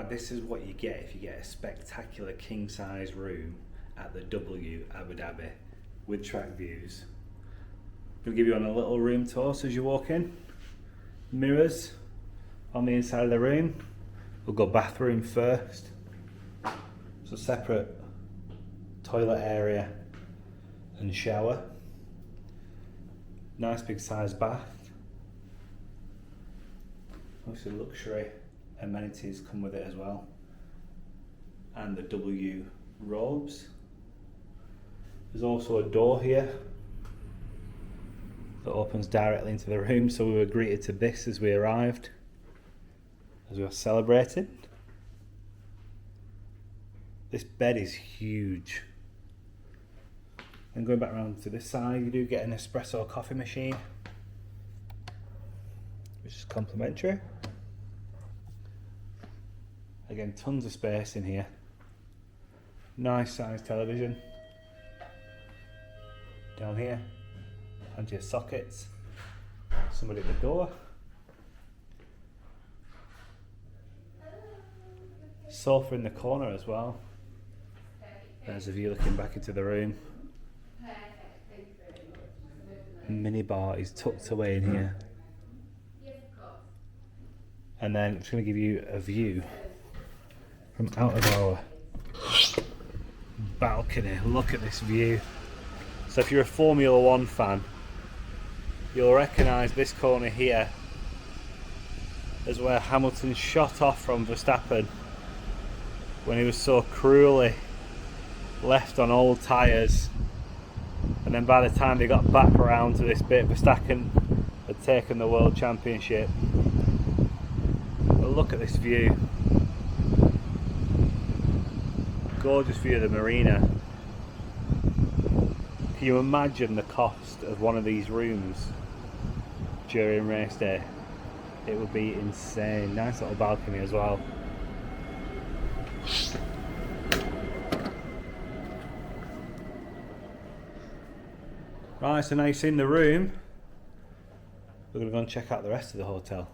right, this is what you get if you get a spectacular king size room at the W Abu Dhabi with track views. I'm going to give you on a little room tour so as you walk in. Mirrors on the inside of the room. We'll go bathroom first. So separate toilet area and shower. Nice big size bath. Obviously luxury amenities come with it as well. And the W robes. There's also a door here that opens directly into the room, so we were greeted to this as we arrived, as we were celebrating. This bed is huge. And going back around to this side, you do get an espresso coffee machine, which is complimentary. Again, tons of space in here. Nice size television. Down here, plenty of sockets. Somebody at the door. Sofa in the corner as well. There's a view looking back into the room. Mini bar is tucked away in here. And then I'm just going to give you a view from out of our balcony. Look at this view. So if you're a Formula One fan, you'll recognise this corner here as where Hamilton shot off from Verstappen when he was so cruelly left on old tyres, and then by the time they got back around to this bit, Verstappen had taken the World Championship. But look at this view. Gorgeous view of the Marina. Can you imagine the cost of one of these rooms during race day? It would be insane. Nice little balcony as well. Right, so now you've seen the room, we're going to go and check out the rest of the hotel.